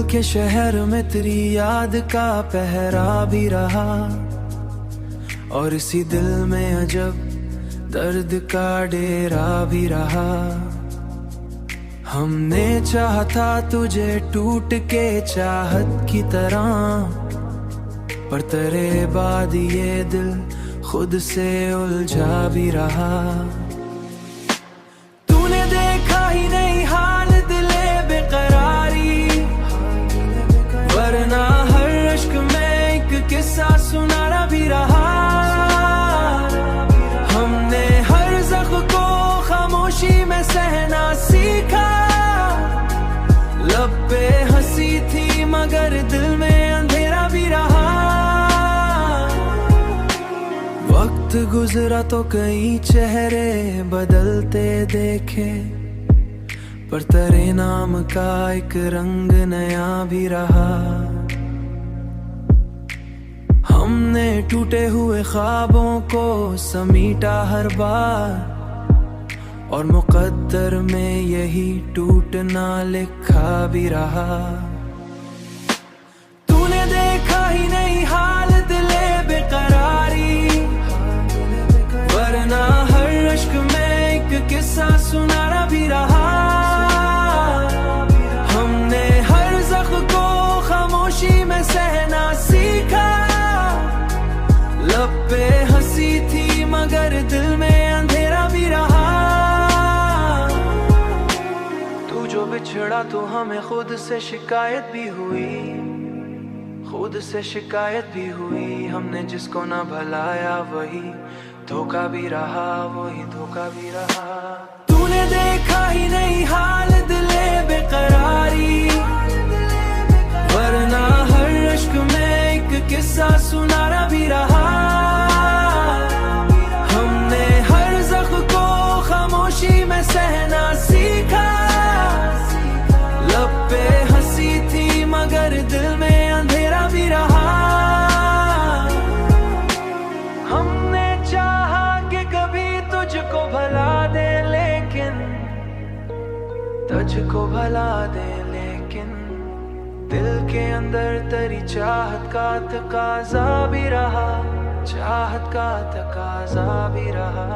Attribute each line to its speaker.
Speaker 1: के शहर में तेरी याद का पहरा भी रहा, और इसी दिल में अजब दर्द का डेरा भी रहा। हमने चाहा था तुझे टूट के चाहत की तरह, पर तेरे बाद ये दिल खुद से उलझा भी रहा। तूने देखा ही नहीं हाल दिले बेकरारी, वरना हर अश्क में एक किस्सा सुनाना भी रहा। हमने हर ज़ख्म को खामोशी में सहना सीखा, लब पे हंसी थी मगर दिल में अंधेरा भी रहा। वक्त गुजरा तो कई चेहरे बदलते देखे, पर तेरे नाम का एक रंग नया भी रहा। हमने टूटे हुए ख्वाबों को समीटा हर बार, और मुकद्दर में यही टूटना लिखा भी रहा। तूने देखा ही नहीं हाल दिले बेकरारी, वरना हर अश्क में एक किस्सा सुनाना भी रहा। हमने हर ज़ख्म को खामोशी में सहना सीखा, लब पे हंसी थी मगर दिल में अंधेरा भी रहा। तू जो बिछड़ा तो हमें खुद से शिकायत भी हुई, खुद से शिकायत भी हुई। हमने जिसको ना भलाया वही धोखा भी रहा, वही धोखा भी रहा। तूने देखा ही नहीं हाल दिले बेकरारी, वरना हर अश्क में एक किस्सा सुनाना भी रहा। हमने हर ज़ख्म को खामोशी में सहना सीखा, लब पे हंसी थी मगर दिल में अंधेरा भी रहा। हमने चाहा कि कभी तुझको भला दे, लेकिन तुझको भला दे, लेकिन दिल के अंदर तेरी चाहत का तकाजा भी रहा, चाहत का तकाजा भी रहा।